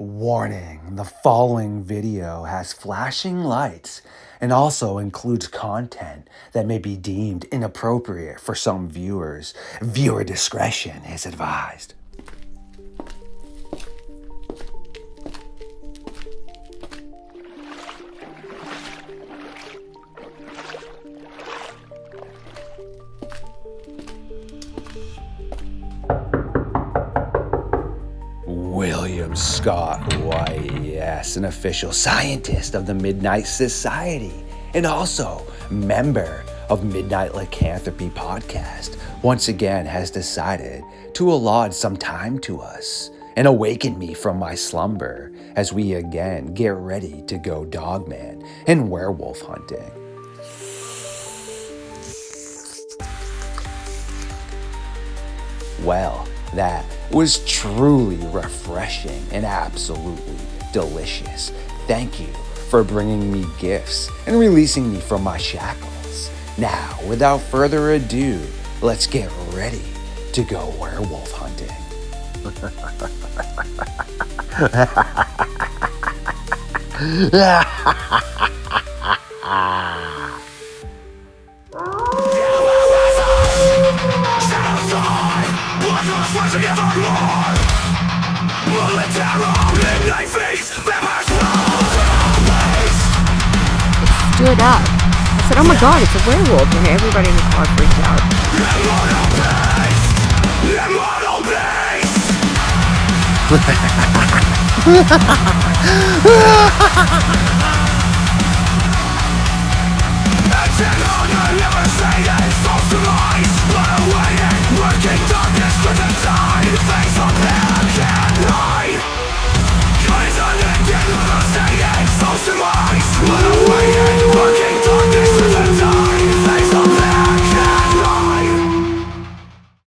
Warning, the following video has flashing lights and also includes content that may be deemed inappropriate for some viewers. Viewer discretion is advised. William Scott White, yes, an official scientist of the Midnight Society and also member of Midnight Lycanthropy podcast, once again has decided to allot some time to us and awaken me from my slumber as we again get ready to go Dogman and werewolf hunting. Well, that was truly refreshing and absolutely delicious. Thank you for bringing me gifts and releasing me from my shackles. Now, without further ado, let's get ready to go werewolf hunting. Stood up. I said, oh my god, it's a werewolf. And everybody in the car freaked out.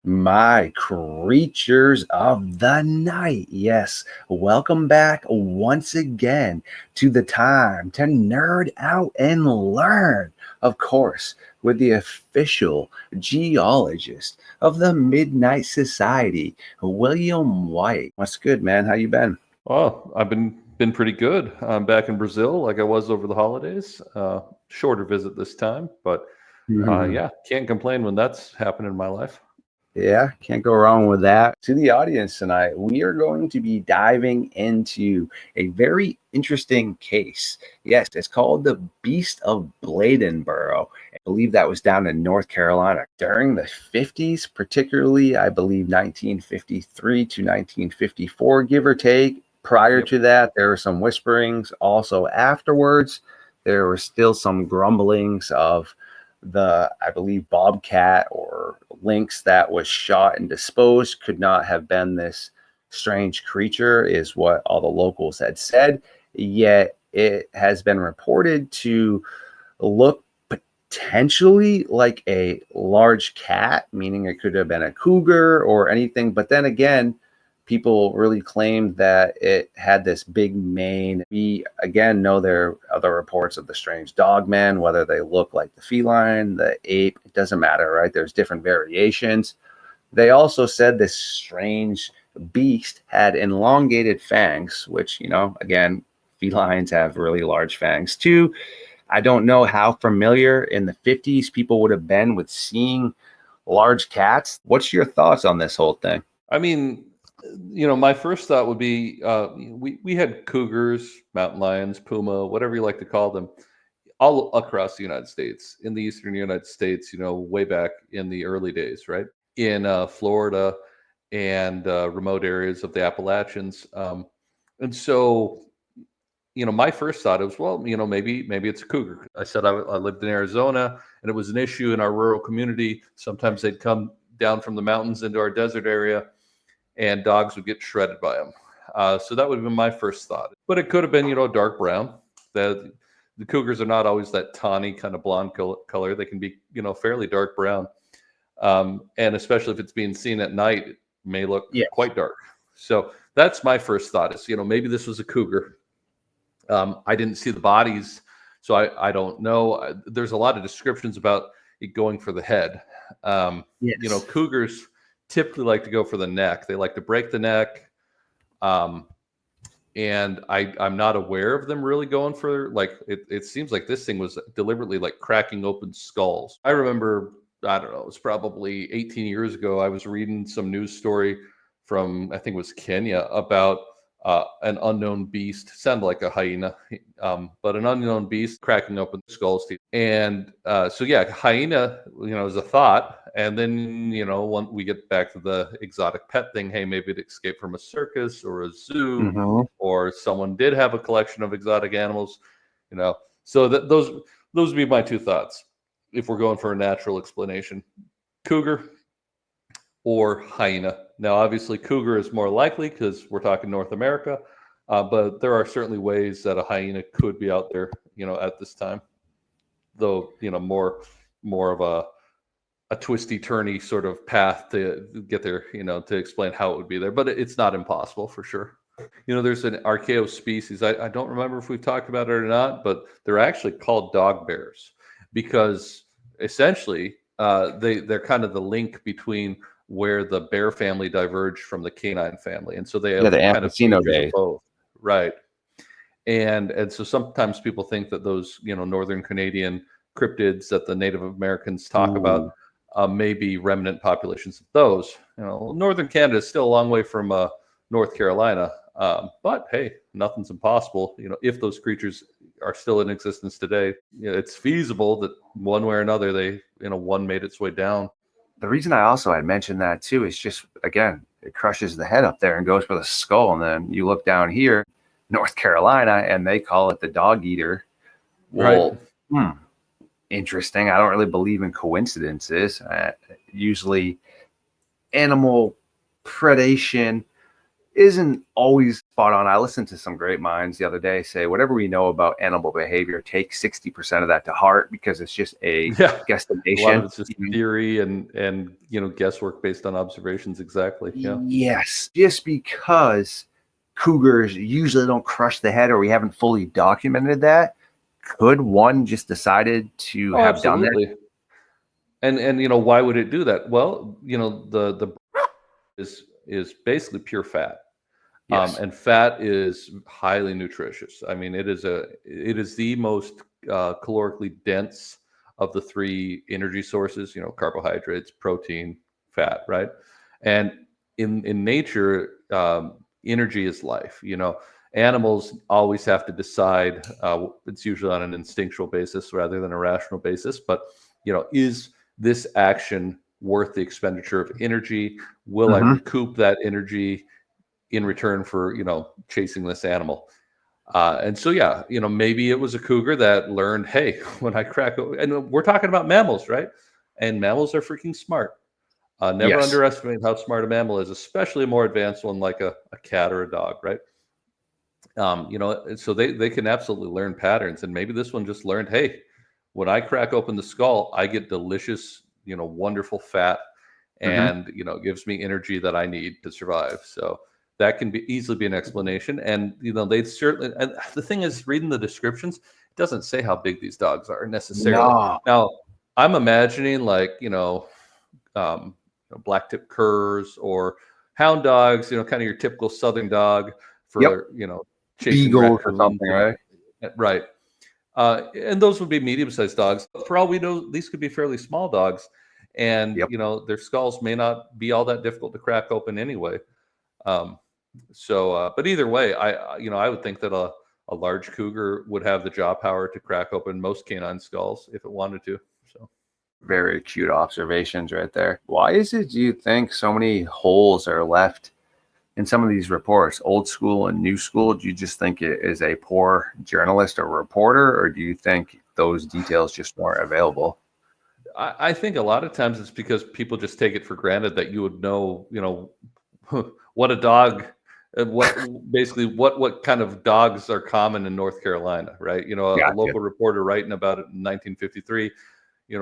My creatures of the night, yes, welcome back once again to the time to nerd out and learn, of course, with the official geologist of the Midnight Society, William White. What's good, man? How you been? Well, I've been pretty good. I'm back in Brazil like I was over the holidays. Shorter visit this time, but yeah, can't complain when that's happened in my life. Yeah, can't go wrong with that. To the audience tonight, we are going to be diving into a very interesting case. Yes, it's called the Beast of Bladenboro. I believe that was down in North Carolina during the 50s, particularly, I believe, 1953 to 1954, give or take. Prior to that, there were some whisperings. Also afterwards, there were still some grumblings of I believe, bobcat or lynx that was shot and disposed could not have been this strange creature, is what all the locals had said. Yet it has been reported to look potentially like a large cat, meaning it could have been a cougar or anything. But then again, people really claimed that it had this big mane. We, again, know there are other reports of the strange Dogman, whether they look like the feline, the ape, it doesn't matter, right? There's different variations. They also said this strange beast had elongated fangs, which, again, felines have really large fangs too. I don't know how familiar in the 50s people would have been with seeing large cats. What's your thoughts on this whole thing? I mean, my first thought would be we had cougars, mountain lions, puma, whatever you like to call them, all across the United States, in the eastern United States, way back in the early days, right? In Florida and remote areas of the Appalachians. And so, my first thought was, well, maybe it's a cougar. I said I lived in Arizona, and it was an issue in our rural community. Sometimes they'd come down from the mountains into our desert area, and dogs would get shredded by them. So that would have been my first thought. But it could have been, dark brown. The cougars are not always that tawny kind of blonde color. They can be, fairly dark brown. And especially if it's being seen at night, it may look quite dark. So that's my first thought is, maybe this was a cougar. I didn't see the bodies, so I don't know. There's a lot of descriptions about it going for the head. Cougars typically like to go for the neck. They like to break the neck. and I'm not aware of them really going for like it seems like this thing was deliberately like cracking open skulls. I remember, I don't know, it was probably 18 years ago. I was reading some news story from, I think it was Kenya, about an unknown beast, sounded like a hyena, but an unknown beast cracking open skulls. And so, yeah, hyena, is a thought. And then, when we get back to the exotic pet thing, hey, maybe it escaped from a circus or a zoo, Mm-hmm. or someone did have a collection of exotic animals, So those would be my two thoughts if we're going for a natural explanation: cougar or hyena. Now, obviously, cougar is more likely because we're talking North America, but there are certainly ways that a hyena could be out there, at this time. Though, more of a twisty, turny sort of path to get there, to explain how it would be there. But it's not impossible for sure. There's an archaeo species. I don't remember if we've talked about it or not, but they're actually called dog bears because essentially they're kind of the link between where the bear family diverged from the canine family, and so they Yeah, have the kind of Amphicoeno features of days. both, right? And so sometimes people think that those northern Canadian cryptids that the Native Americans talk about Ooh. may be remnant populations of those. Northern Canada is still a long way from North Carolina, but hey, nothing's impossible. If those creatures are still in existence today, it's feasible that one way or another one made its way down. The reason I also had mentioned that too is just, again, it crushes the head up there and goes for the skull. And then you look down here, North Carolina, and they call it the dog eater. Right. Well, interesting. I don't really believe in coincidences. Usually animal predation isn't always spot on. I listened to some great minds the other day say whatever we know about animal behavior, take 60% of that to heart because it's just a Yeah. A lot of guesstimation. it's just theory and guesswork based on observations. Exactly. Yeah. Yes, just because cougars usually don't crush the head or we haven't fully documented that, could one just decided to Oh, have done that? absolutely. And why would it do that? Well, the is basically pure fat. Yes. And fat is highly nutritious. I mean, it is the most calorically dense of the three energy sources. Carbohydrates, protein, fat, right? And in nature, energy is life. Animals always have to decide. It's usually on an instinctual basis rather than a rational basis. But is this action worth the expenditure of energy? Will I Mm-hmm. recoup that energy in return for chasing this animal? And so, yeah, maybe it was a cougar that learned, hey, when I crack, and we're talking about mammals, right? And mammals are freaking smart. Never Yes. underestimate how smart a mammal is, especially a more advanced one like a cat or a dog, right? So they can absolutely learn patterns, and maybe this one just learned, hey, when I crack open the skull, I get delicious, wonderful fat, Mm-hmm. and it gives me energy that I need to survive. So that can be easily be an explanation. And they certainly. And the thing is, reading the descriptions, it doesn't say how big these dogs are necessarily. No. Now, I'm imagining like black tip curs or hound dogs. Kind of your typical southern dog Yep. for chasing Beagles or raccoons. something, right? Right. And those would be medium-sized dogs. For all we know, these could be fairly small dogs, and Yep. their skulls may not be all that difficult to crack open anyway. Um, but either way, I would think that a large cougar would have the jaw power to crack open most canine skulls if it wanted to. So Very acute observations right there. Why is it, do you think, so many holes are left in some of these reports, old school and new school? Do you just think it is a poor journalist or reporter, or do you think those details just weren't available? I think a lot of times it's because people just take it for granted that you would know, what a dog, what kind of dogs are common in North Carolina, right? A Gotcha. local reporter writing about it in 1953,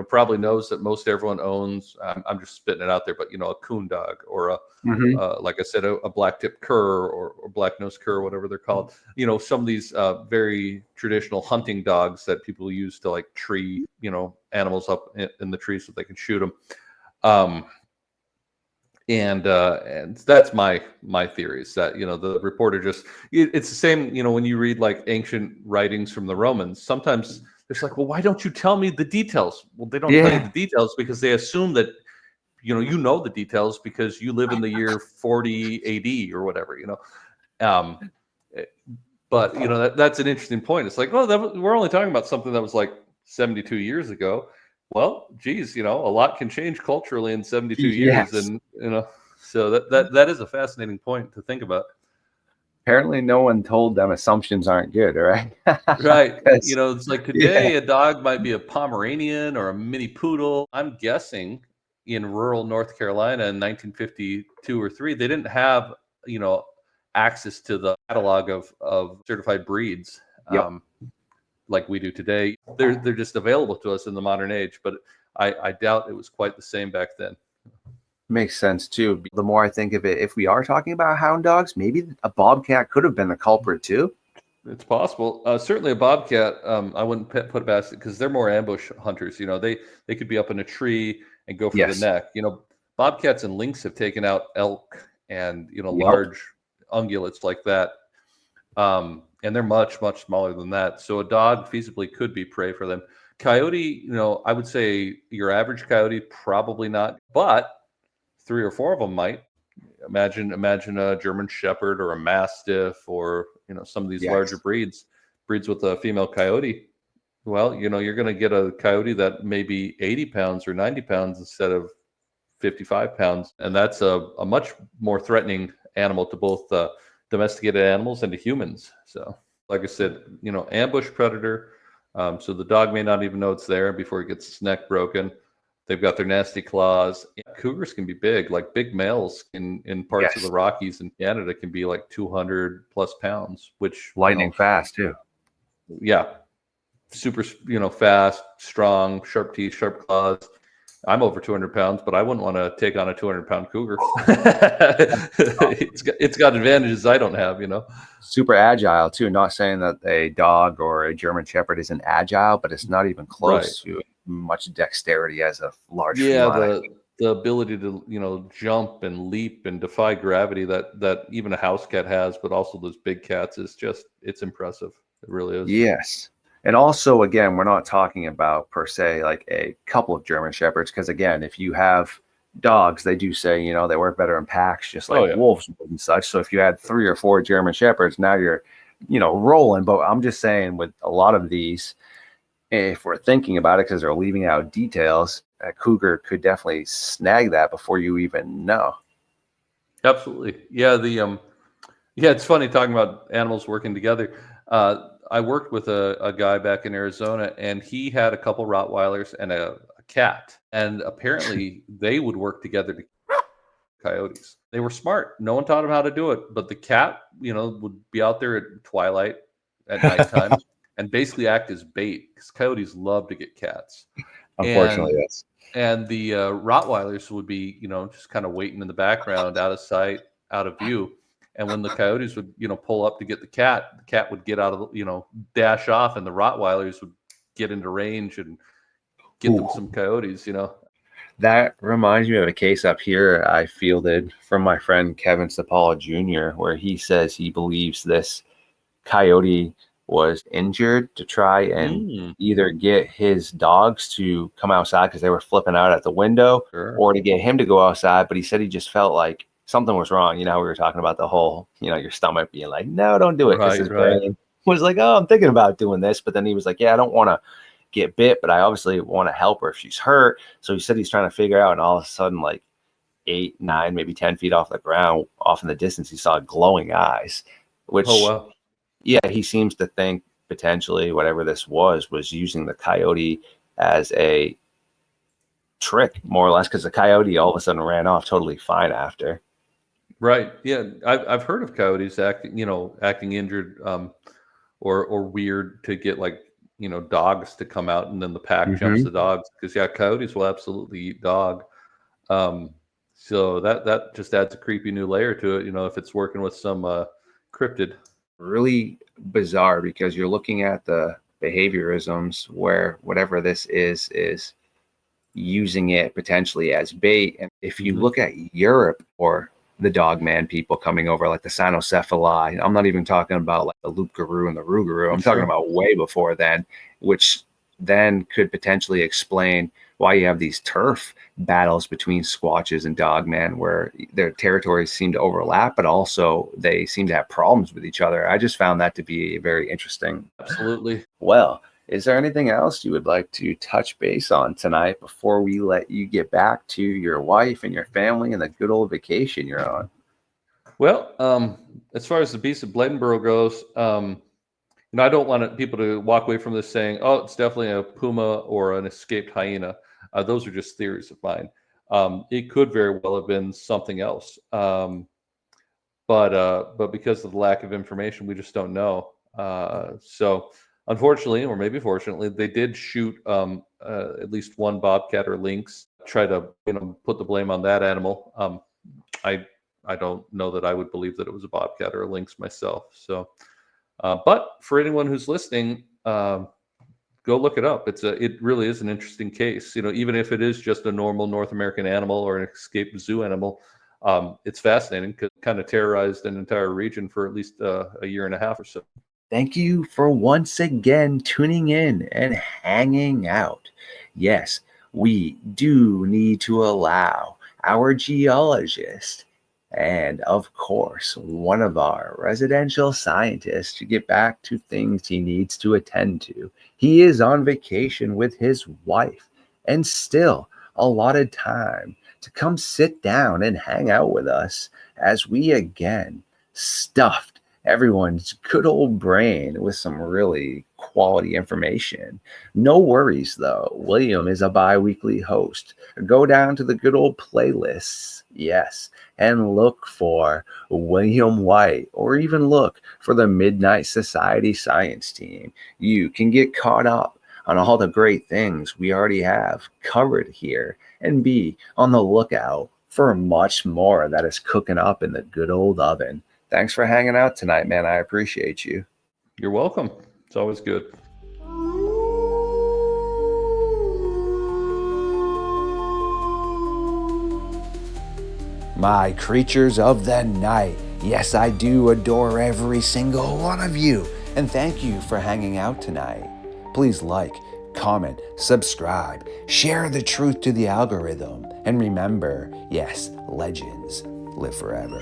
probably knows that most everyone owns. I'm just spitting it out there, but a coon dog or Hmm. like I said, a black tip cur or black nose cur, whatever they're called. Some of these very traditional hunting dogs that people use to like tree, animals up in the tree so they can shoot them. Um, And that's my theory, is that, the reporter it's the same, when you read like ancient writings from the Romans, sometimes it's like, well, why don't you tell me the details? Well, they don't tell you the details because they assume that the details because you live in the year 40 AD or whatever. um but that's an interesting point. It's like, oh, we're only talking about something that was like 72 years ago. Well, geez, a lot can change culturally in 72 years, Yes. and so that is a fascinating point to think about. Apparently, no one told them assumptions aren't good, right? Right. 'Cause- It's like yeah. today a dog might be a Pomeranian or a mini poodle. I'm guessing in rural North Carolina in 1952 or 3, they didn't have, access to the catalog of certified breeds. Yep. Like we do today. They're just available to us in the modern age, but I doubt it was quite the same back then. Makes sense too. The more I think of it, if we are talking about hound dogs, maybe a bobcat could have been the culprit too. It's possible. Certainly a bobcat, I wouldn't put past it because they're more ambush hunters. They could be up in a tree and go for the Yes. neck. Bobcats and lynx have taken out elk and Yep. large ungulates like that. And they're much, much smaller than that. So a dog feasibly could be prey for them. Coyote, I would say your average coyote, probably not, but 3 or 4 of them might. Imagine a German Shepherd or a Mastiff, or some of these larger Yes. breeds with a female coyote. Well, you're going to get a coyote that may be 80 pounds or 90 pounds instead of 55 pounds, and that's a much more threatening animal to both domesticated animals and to humans. So, like I said, ambush predator. So the dog may not even know it's there before it gets its neck broken. They've got their nasty claws. Cougars can be big. Like big males in parts of the Yes. Rockies in Canada can be like 200 plus pounds, which, Lightning fast too. yeah, super, fast, strong, sharp teeth, sharp claws. I'm over 200 pounds, but I wouldn't want to take on a 200-pound cougar. It's got advantages I don't have. Super agile too. Not saying that a dog or a German Shepherd isn't agile, but it's not even Right. close to much dexterity as a large Yeah, feline. the ability to jump and leap and defy gravity that even a house cat has, but also those big cats, it's impressive. It really is. Yes. And also, again, we're not talking about per se like a couple of German Shepherds, because again, if you have dogs, they do say, they work better in packs, just like Oh yeah. wolves would and such. So if you had 3 or 4 German Shepherds, now you're, rolling. But I'm just saying with a lot of these, if we're thinking about it, because they're leaving out details, a cougar could definitely snag that before you even know. Absolutely. Yeah, it's funny talking about animals working together. I worked with a guy back in Arizona, and he had a couple Rottweilers and a cat, and apparently they would work together to coyotes. They were smart. No one taught them how to do it, but the cat, would be out there at twilight, at nighttime, and basically act as bait, because coyotes love to get cats. Unfortunately, And yes. and the Rottweilers would be, just kind of waiting in the background, out of sight, out of view. And when the coyotes would, pull up to get the cat would get out of, dash off, and the Rottweilers would get into range and get them Ooh. some coyotes. That reminds me of a case up here I fielded from my friend Kevin Sapala Jr., where he says he believes this coyote was injured to try and Mm, either get his dogs to come outside because they were flipping out at the window, sure. or to get him to go outside. But he said he just felt like something was wrong. We were talking about the whole, your stomach being like, no, don't do it. Because his brain was like, oh, I'm thinking about doing this. But then he was like, yeah, I don't want to get bit, but I obviously want to help her if she's hurt. So he said he's trying to figure out, and all of a sudden, like 8, 9, maybe 10 feet off the ground, off in the distance, he saw glowing eyes, which, Oh wow. yeah, he seems to think potentially whatever this was using the coyote as a trick, more or less, because the coyote all of a sudden ran off totally fine after. Right. Yeah, I've heard of coyotes acting injured, or weird, to get like, dogs to come out, and then the pack jumps the dogs, because coyotes will absolutely eat dog. So that just adds a creepy new layer to it, if it's working with some cryptid. Really bizarre, because you're looking at the behaviorisms where whatever this is using it potentially as bait. And if you Mhm. look at Europe or the Dogman people coming over, like the Cynocephali, I'm not even talking about like the Loup-Garou and the Rougarou. I'm talking Sure. about way before then, which then could potentially explain why you have these turf battles between Squatches and Dogman, where their territories seem to overlap, but also they seem to have problems with each other. I just found that to be very interesting. Absolutely. Well, is there anything else you would like to touch base on tonight before we let you get back to your wife and your family and the good old vacation you're on? Well, as far as the Beast of Bladenboro goes, I don't want people to walk away from this saying, "Oh, it's definitely a puma or an escaped hyena." Those are just theories of mine. It could very well have been something else, but because of the lack of information, we just don't know. So, unfortunately, or maybe fortunately, they did shoot at least one bobcat or lynx. Try to put the blame on that animal. I I don't know that I would believe that it was a bobcat or a lynx myself. So. But for anyone who's listening, go look it up. It really is an interesting case. Even if it is just a normal North American animal or an escaped zoo animal, it's fascinating because it kind of terrorized an entire region for at least a year and a half or so. Thank you for once again tuning in and hanging out. Yes, we do need to allow our geologist and, of course, one of our residential scientists to get back to things he needs to attend to. He is on vacation with his wife and still allotted time to come sit down and hang out with us as we again stuffed everyone's good old brain with some really quality information. No worries though, William is a bi-weekly host. Go down to the good old playlists, yes, and look for William White, or even look for the Midnight Society Science Team. You can get caught up on all the great things we already have covered here and be on the lookout for much more that is cooking up in the good old oven. Thanks for hanging out tonight, man. I appreciate you. You're welcome. It's always good. My creatures of the night. Yes, I do adore every single one of you. And thank you for hanging out tonight. Please like, comment, subscribe, share the truth to the algorithm. And remember, yes, legends live forever.